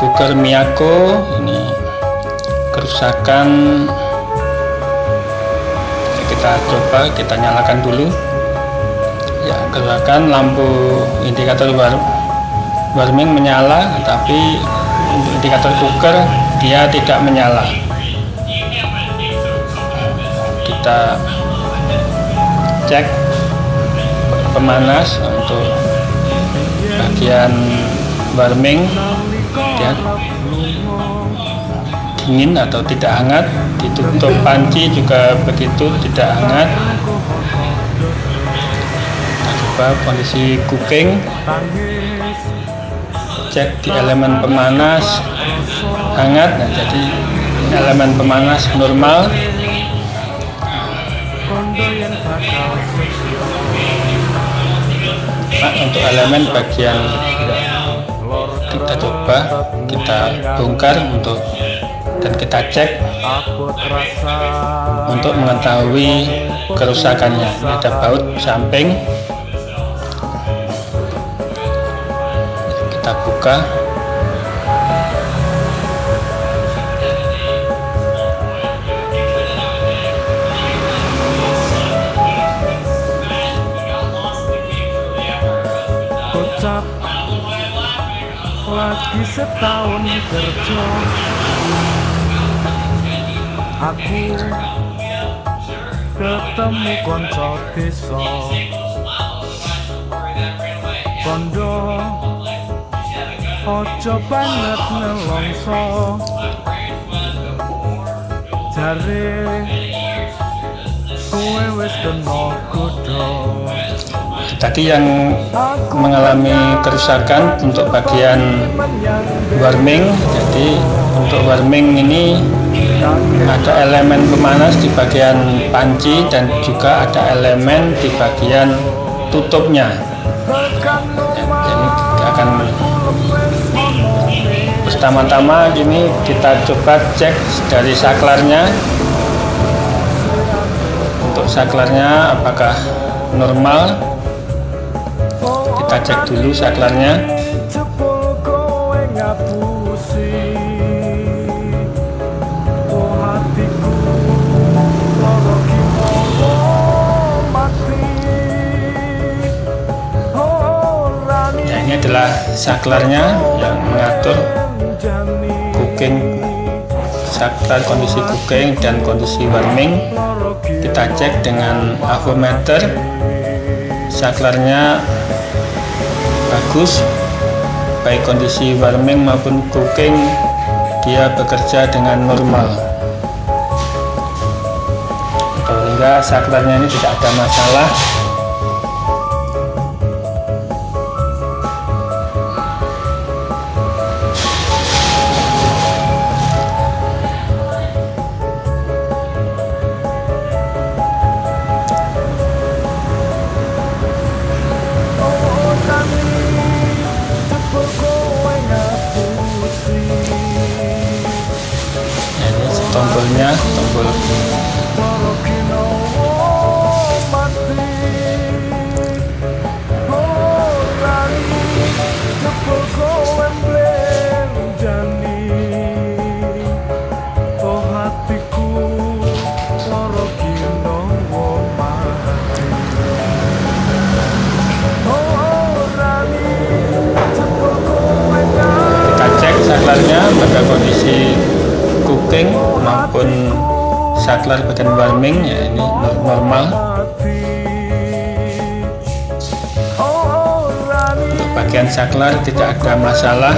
cooker Miyako ini kerusakan. Kita coba, kita nyalakan dulu ya. Kerusakan lampu indikator warming menyala, tapi untuk indikator cooker dia tidak menyala. Kita cek pemanas untuk bagian warming, dia dingin atau tidak hangat. Ditutup panci juga begitu, tidak hangat. Kita coba kondisi cooking, cek di elemen pemanas hangat. Nah, jadi elemen pemanas normal. Nah, untuk elemen bagian kita coba, kita bongkar dan kita cek untuk mengetahui kerusakannya. Ini ada baut samping, kita buka. Lagi setahun kerja, aku ketemu konco desa, kondo ojo banget nelongso, jare kowe wis kena godho. Tadi yang mengalami kerusakan untuk bagian warming. Jadi untuk warming ini ada elemen pemanas di bagian panci dan juga ada elemen di bagian tutupnya. Jadi kita akan pertama-tama ini kita coba cek dari saklarnya. Untuk saklarnya apakah normal? Kita cek dulu saklarnya. Ya, ini adalah saklarnya yang mengatur cooking, saklar kondisi cooking dan kondisi warming. Kita cek dengan avometer. Saklarnya bagus, baik kondisi warming maupun cooking dia bekerja dengan normal, sehingga saklarnya ini tidak ada masalah. Tombolnya, tombol kita cek saklarnya pada kondisi cooking maupun saklar bagian warming, ya ini normal. Untuk bagian saklar tidak ada masalah,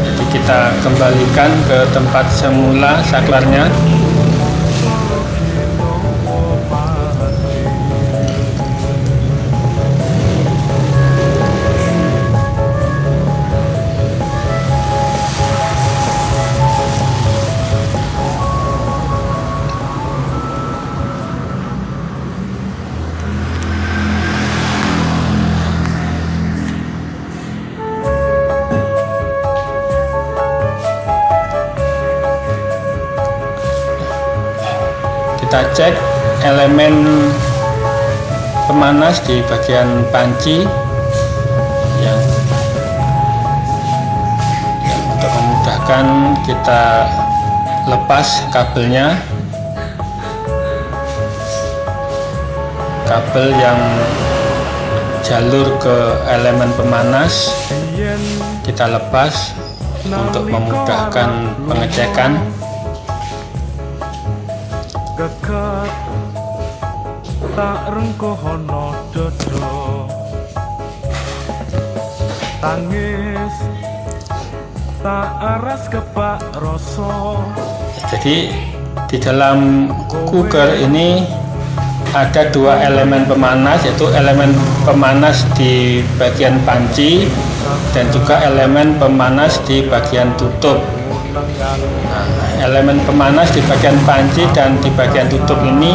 jadi kita kembalikan ke tempat semula saklarnya. Kita cek elemen pemanas di bagian panci yang akan kita lepas kabelnya, kabel yang jalur ke elemen pemanas kita lepas untuk memudahkan pengecekan. Kekat tak rengkohono dodo tangis tak aras kepak rasa. Jadi di dalam cooker ini ada dua elemen pemanas, yaitu elemen pemanas di bagian panci dan juga elemen pemanas di bagian tutup. Nah, elemen pemanas di bagian panci dan di bagian tutup ini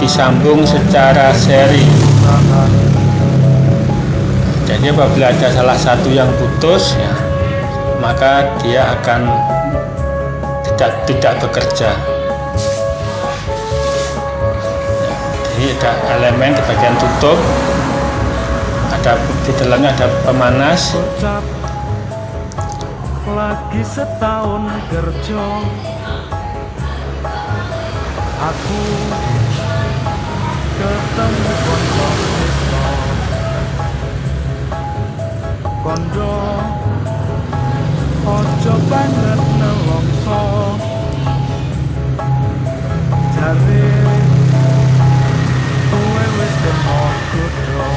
disambung secara seri. Jadi apabila ada salah satu yang putus, ya, maka dia akan tidak bekerja. Jadi ada elemen di bagian tutup, ada di dalamnya ada pemanas. Lagi setahun kerja aku ketemu kondo desa kondo ojo banget nelongso jare kowe wis temo kudo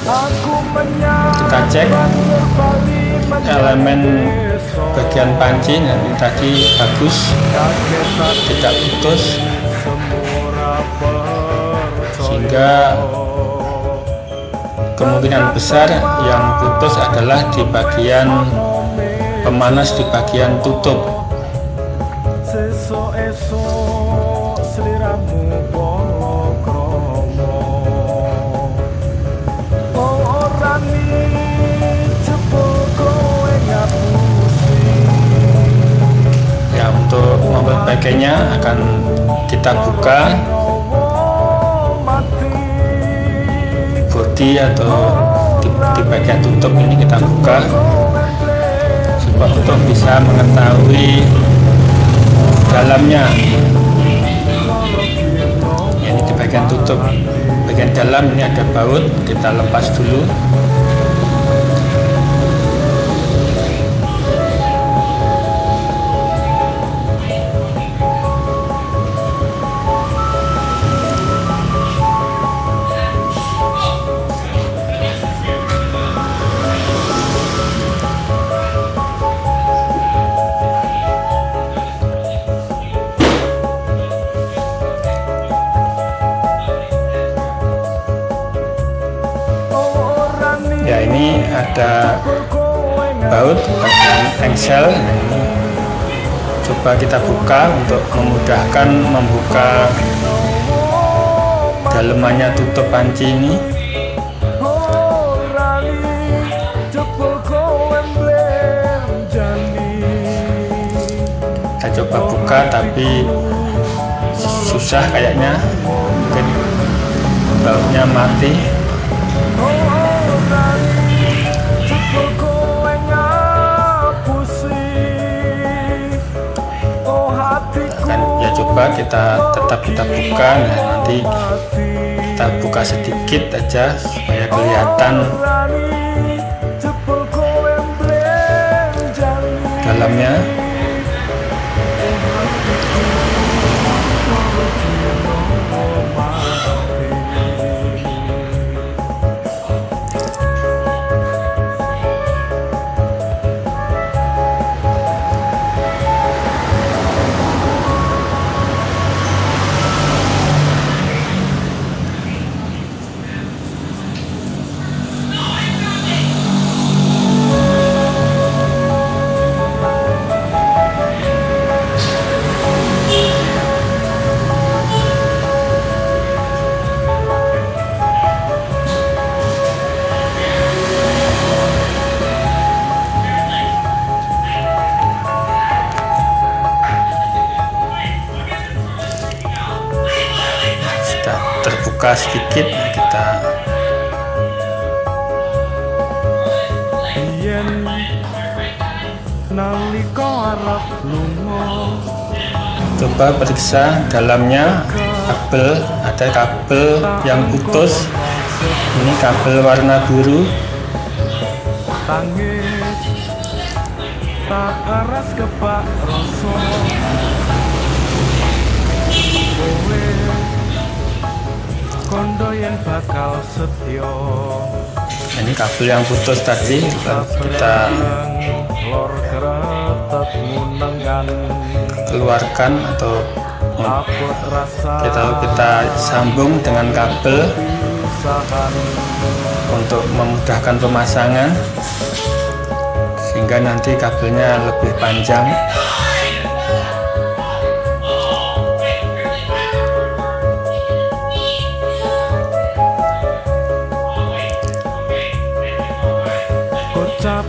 aku Kita cek elemen bagian panci, nanti tadi bagus, tidak putus, sehingga kemungkinan besar yang putus adalah di bagian pemanas di bagian tutup. Ya, untuk memperbaikinya akan kita buka bodi atau di bagian tutup ini, kita buka supaya untuk bisa mengetahui dalamnya. Ini di bagian tutup, bagian dalam ini ada baut, kita lepas dulu. Ya, ini ada baut bagian engsel. Nah, ini coba kita buka untuk memudahkan membuka dalemannya tutup panci ini. Kita coba buka tapi susah kayaknya, mungkin bautnya mati. Ya, coba kita tetap buka. Nah, nanti kita buka sedikit aja supaya kelihatan dalamnya. nalika arep lunga. Coba periksa dalamnya kabel, ada kabel yang putus. Ini kabel warna biru. Tangis tak aras kepak rasa. Kowe kondo yang bakal setya. Ini kabel yang putus tadi kita lor kretet ngunengan. keluarkan atau Apot rasa kita sambung dengan kabel pisahan. untuk memudahkan pemasangan sehingga nanti kabelnya lebih panjang. Kocap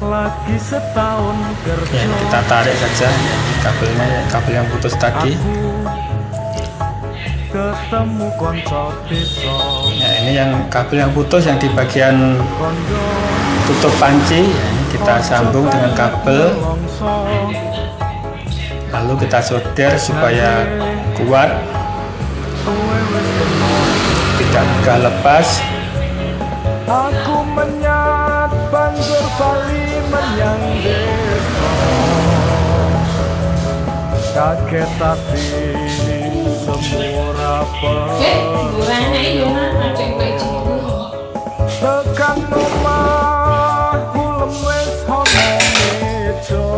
lagi setahun kerja. Ya, kita tarik saja kabelnya, kabel yang putus tadi. Ketemu konco desa. Nah, ini yang kabel yang putus yang di bagian Kondo tutup panci. Ya, ini kita sambung dengan kabel, lalu kita solder supaya kuat, tidak mudah lepas. Aku menyat banjur bali menyang desa. Kaget hati semua tekan omah kulem wis ana meja.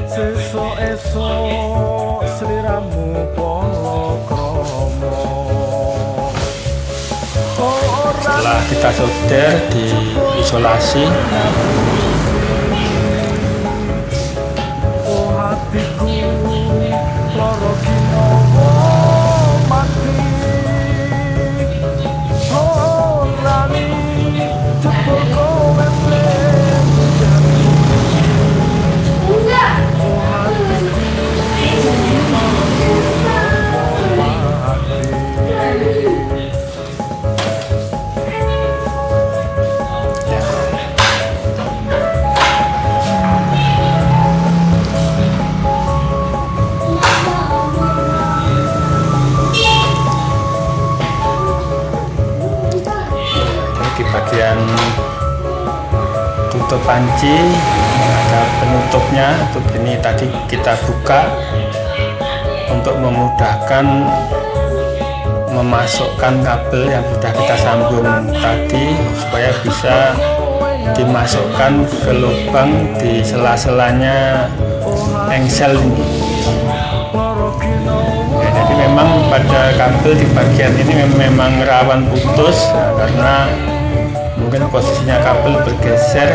Sesuk-esuk sliramu palakrama. Setelah kita solder di isolasi, Oh hatiku lara kinawa mati. Oh lali jebul kowe benjani. Oh hatiku mati. ya, ini di bagian tutup panci ada penutupnya. Tutup ini tadi kita buka untuk memudahkan memasukkan kabel yang sudah kita sambung tadi supaya bisa dimasukkan ke lubang di sela-selanya engsel ini. Ya, jadi memang pada kabel di bagian ini memang rawan putus ya, karena mungkin posisinya kabel bergeser,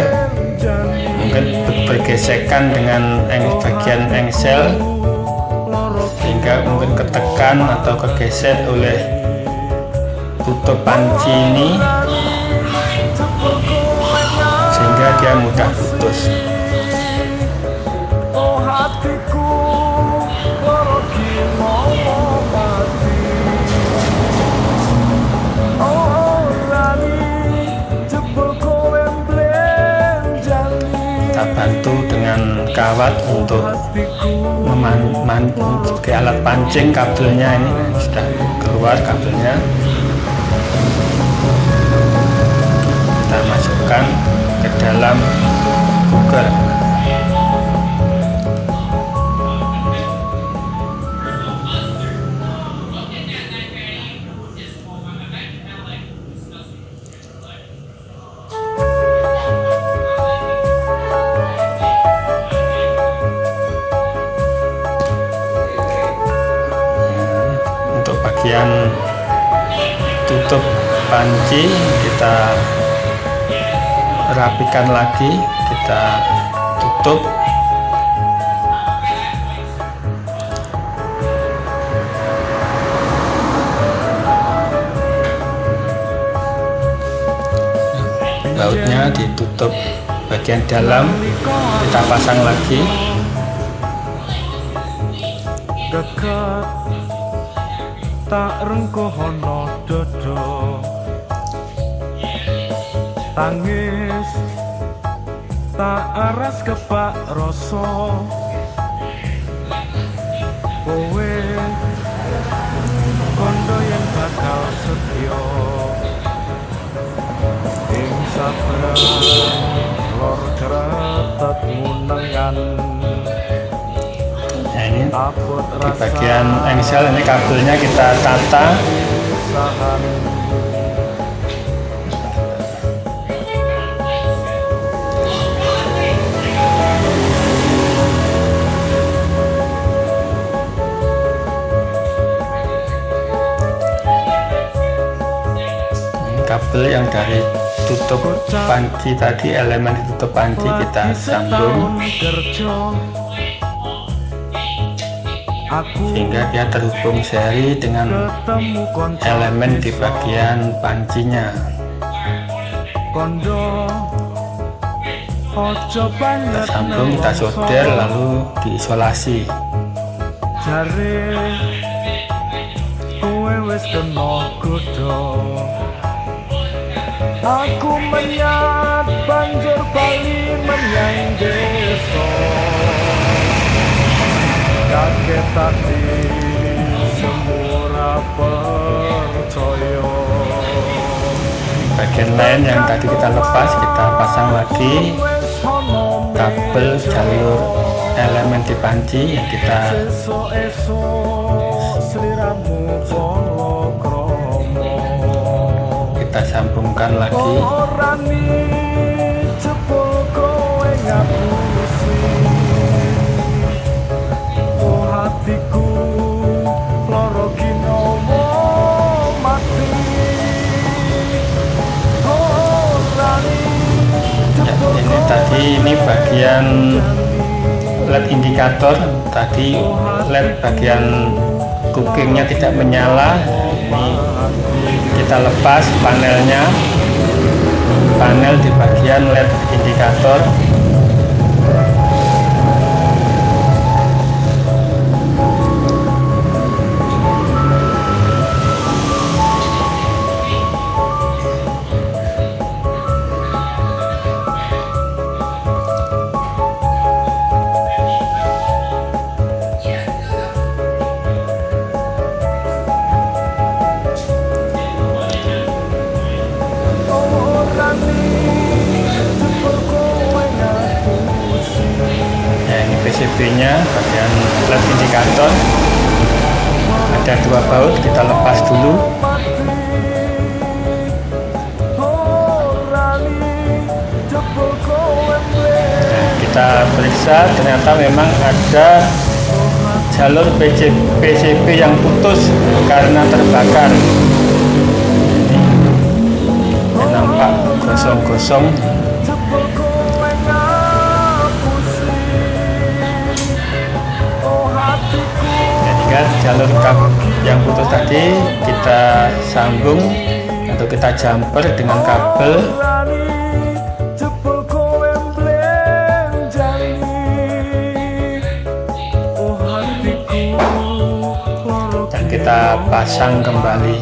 mungkin bergesekan dengan bagian engsel sehingga mungkin ketekan atau kegeser oleh tutup panci ini sehingga dia mudah putus. Oh hatiku lara kinawa mati. Oh lali jebul kowe benjani. Kita bantu dengan kawat untuk ke alat pancing kabelnya. Ini sudah keluar kabelnya, kita masukkan ke dalam cooker. Untuk bagian tutup panci kita rapikan lagi, kita tutup. Bautnya ditutup bagian dalam, kita pasang lagi. Dekat tak rengkohono dodo. Tangis tak aras kepak rasa kowe kondo yang bakal setya ing sabrang lor ceretet munengan. Nah, ini di bagian engsel ini kabelnya kita tata. Kabel yang dari tutup panci tadi, elemen tutup panci kita sambung sehingga dia terhubung seri dengan elemen di bagian pancinya. Kita sambung, kita solder, lalu diisolasi. Aku menyat banjur bali menyang desa kakek tadi semua percaya. Bagian lain yang tadi kita lepas, kita pasang lagi kabel jalur elemen di panci yang kita sambungkan lagi. Ya, ini tadi bagian LED indikator, tadi LED bagian kupingnya tidak menyala. Ini kita lepas panelnya, panel di bagian LED indikator. PCB-nya bagian LED indikator ada 2 baut, kita lepas dulu. Nah, kita periksa, ternyata memang ada jalur PCB yang putus karena terbakar. Ini nampak gosong-gosong. Jalur kabel yang putus tadi kita sambung atau kita jumper dengan kabel dan kita pasang kembali.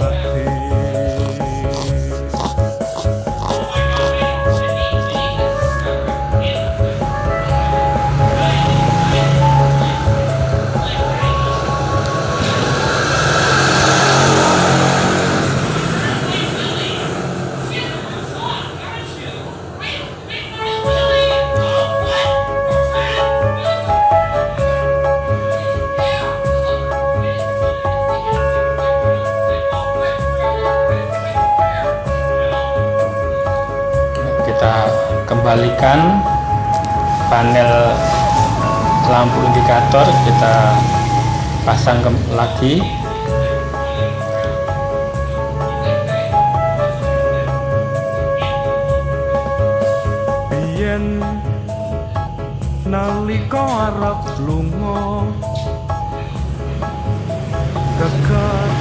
Kita kembalikan panel lampu indikator, kita pasang lagi. Biyen nalika arep lunga dekat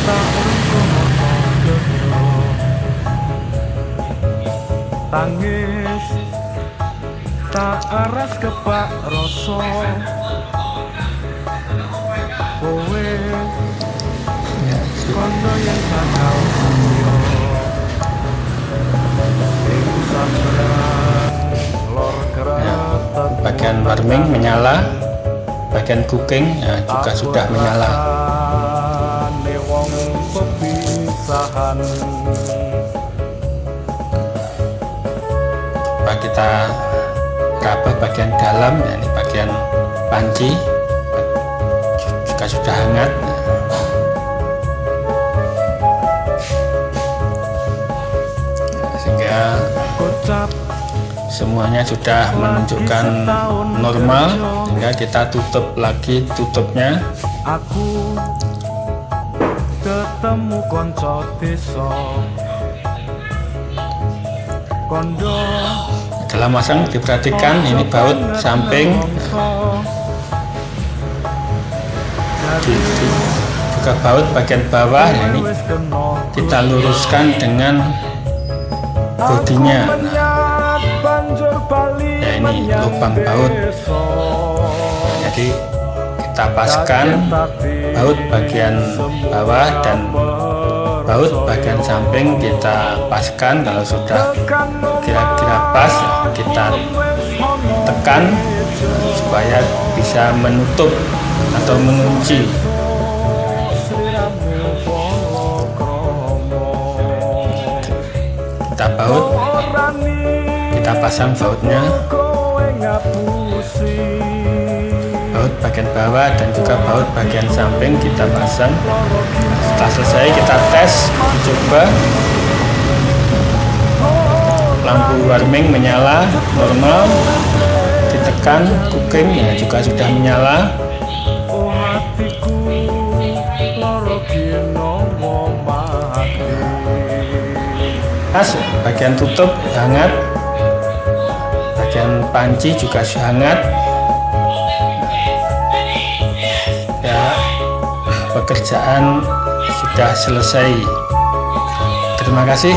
tak rungokno gedhe tangis tak aras kepak rasa kowe kondo yang bakal setya ing sabrang bagian warming menyala, bagian cooking juga sudah menyala. Coba kita raba bagian dalam, ini bagian panci juga sudah hangat. Sehingga semuanya sudah menunjukkan normal, sehingga kita tutup lagi tutupnya. Aku ketemu konco desa kondo. Dalam masang diperhatikan ini baut samping, juga baut bagian bawah, ini kita luruskan dengan bodinya. Ya, ini lubang baut, jadi kita paskan baut bagian bawah dan baut bagian samping kita paskan. Kalau sudah kira-kira pas, kita tekan supaya bisa menutup atau mengunci. Kita baut, kita pasang bautnya, baut bagian bawah dan juga baut bagian samping kita pasang. Setelah selesai kita tes, coba lampu warming menyala normal, ditekan cooking ya juga sudah menyala. Bagian tutup hangat, bagian panci juga hangat. Ya, pekerjaan sudah selesai. Terima kasih.